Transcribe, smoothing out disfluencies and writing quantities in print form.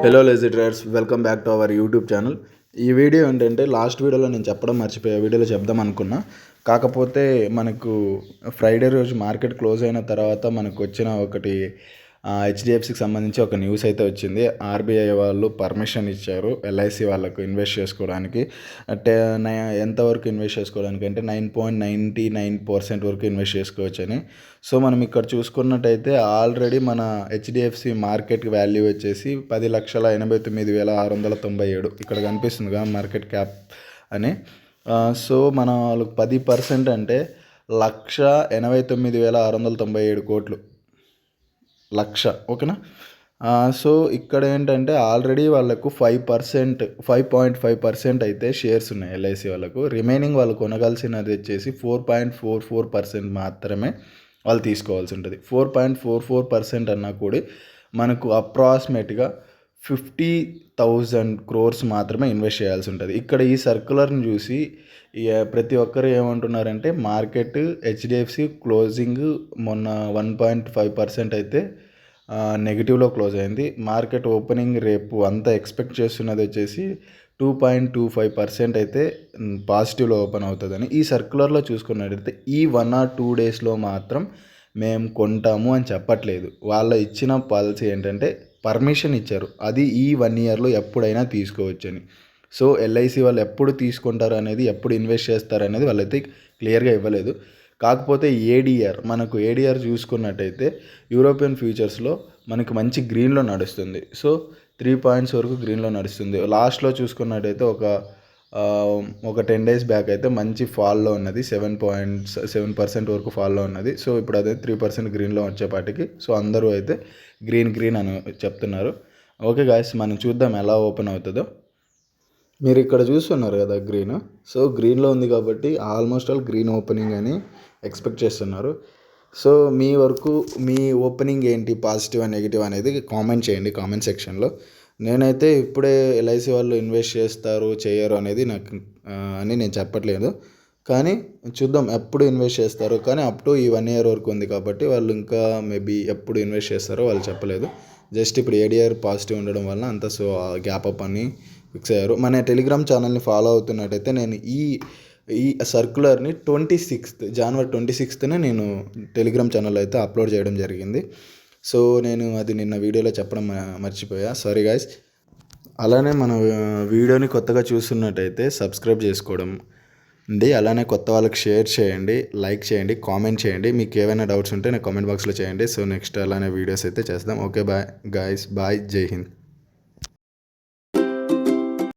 Hello lazy traders, welcome back to our YouTube channel. ఈ video ఏంటంటే last వీడియోలో నేను చెప్పడం మర్చిపోయా, వీడియోలో చెప్దాం అనుకున్నా. కాకపోతే మనకు ఫ్రైడే రోజు మార్కెట్ క్లోజ్ అయిన తర్వాత మనకు వచ్చిన ఒకటి హెచ్డిఎఫ్సికి సంబంధించి ఒక న్యూస్ అయితే వచ్చింది. ఆర్బీఐ వాళ్ళు పర్మిషన్ ఇచ్చారు ఎల్ఐసి వాళ్ళకు ఇన్వెస్ట్ చేసుకోవడానికి. అంటే ఎంతవరకు ఇన్వెస్ట్ చేసుకోవడానికి అంటే 9.99% వరకు ఇన్వెస్ట్ చేసుకోవచ్చని. సో మనం ఇక్కడ చూసుకున్నట్టయితే ఆల్రెడీ మన హెచ్డిఎఫ్సి మార్కెట్ వాల్యూ వచ్చేసి 10,89,697 ఇక్కడ కనిపిస్తుంది కదా మార్కెట్ క్యాప్ అని. సో మన వాళ్ళకి 10% అంటే 1,89,697 కోట్లు, లక్ష. ఓకేనా. సో ఇక్కడ ఏంటంటే ఆల్రెడీ వాళ్ళకు 5.5% అయితే షేర్స్ ఉన్నాయి ఎల్ఐసి వాళ్ళకు. రిమైనింగ్ వాళ్ళు కొనగాల్సినది వచ్చేసి 4.44% మాత్రమే వాళ్ళు తీసుకోవాల్సి ఉంటుంది. 4.44% అన్నా కూడా మనకు అప్రాక్సిమేట్గా 50,000 crores మాత్రమే ఇన్వెస్ట్ చేయాల్సి ఉంటుంది. ఇక్కడ ఈ సర్క్యులర్ని చూసి ప్రతి ఒక్కరు ఏమంటున్నారంటే మార్కెట్ హెచ్డిఎఫ్సి క్లోజింగ్ మొన్న 1.5% అయితే నెగిటివ్లో క్లోజ్ అయింది. మార్కెట్ ఓపెనింగ్ రేపు అంతా ఎక్స్పెక్ట్ చేస్తున్నది వచ్చేసి 2.25% అయితే పాజిటివ్లో ఓపెన్ అవుతుందని. ఈ సర్క్యులర్లో చూసుకున్నట్టయితే ఈ 1 or 2 డేస్లో మాత్రం మేము కొంటాము అని చెప్పట్లేదు. వాళ్ళ ఇచ్చిన పాలసీ ఏంటంటే పర్మిషన్ ఇచ్చారు, అది ఈ 1 yearలో ఎప్పుడైనా తీసుకోవచ్చని. సో ఎల్ఐసి వాళ్ళు ఎప్పుడు తీసుకుంటారు అనేది, ఎప్పుడు ఇన్వెస్ట్ చేస్తారు అనేది వాళ్ళైతే క్లియర్గా ఇవ్వలేదు. కాకపోతే మనకు ఏడిఆర్ చూసుకున్నట్టయితే యూరోపియన్ ఫ్యూచర్స్లో మనకు మంచి గ్రీన్లో నడుస్తుంది. సో 3 points వరకు గ్రీన్లో నడుస్తుంది. లాస్ట్లో చూసుకున్నట్టయితే ఒక 10 days బ్యాక్ అయితే మంచి ఫాల్లో ఉన్నది, 7% వరకు ఫాల్లో ఉన్నది. సో ఇప్పుడు అదే 3% గ్రీన్లో వచ్చేపాటికి సో అందరూ అయితే గ్రీన్ అని చెప్తున్నారు. ఓకే గాయస్, మనం చూద్దాం ఎలా ఓపెన్ అవుతుందో. మీరు ఇక్కడ చూస్తున్నారు కదా గ్రీన్. సో గ్రీన్లో ఉంది కాబట్టి ఆల్మోస్ట్ ఆల్ గ్రీన్ ఓపెనింగ్ అని ఎక్స్పెక్ట్ చేస్తున్నారు. సో మీ వరకు మీ ఓపెనింగ్ ఏంటి, పాజిటివ్ అండ్ నెగిటివ్ అనేది కామెంట్ చేయండి కామెంట్ సెక్షన్లో. నేనైతే ఇప్పుడే ఎల్ఐసి వాళ్ళు ఇన్వెస్ట్ చేస్తారు చేయరు అనేది అని నేను చెప్పట్లేదు, కానీ చూద్దాం ఎప్పుడు ఇన్వెస్ట్ చేస్తారు. కానీ అప్ టు ఈ 1 year వరకు ఉంది కాబట్టి వాళ్ళు ఇంకా మేబీ ఎప్పుడు ఇన్వెస్ట్ చేస్తారో వాళ్ళు చెప్పలేదు. జస్ట్ ఇప్పుడు ఏడిఆర్ పాజిటివ్ ఉండడం వల్ల అంతా సో గ్యాప్ అప్ అని ఫిక్స్ అయ్యారు. మన టెలిగ్రామ్ ఛానల్ని ఫాలో అవుతున్నట్టయితే నేను ఈ సర్క్యులర్ని జనవరి 26న నేను టెలిగ్రామ్ ఛానల్లో అయితే అప్లోడ్ చేయడం జరిగింది. సో నేను అది నిన్న వీడియోలో చెప్పడం మర్చిపోయా, సారీ గాయస్. అలానే మన వీడియోని కొత్తగా చూస్తున్నట్టయితే సబ్స్క్రైబ్ చేసుకోవడం అండి. అలానే కొత్త వాళ్ళకి షేర్ చేయండి, లైక్ చేయండి, కామెంట్ చేయండి. మీకు ఏమైనా డౌట్స్ ఉంటే నాకు కామెంట్ బాక్స్లో చేయండి. సో నెక్స్ట్ అలానే వీడియోస్ అయితే చేద్దాం. ఓకే బాయ్ గాయస్, బాయ్, జై హింద్.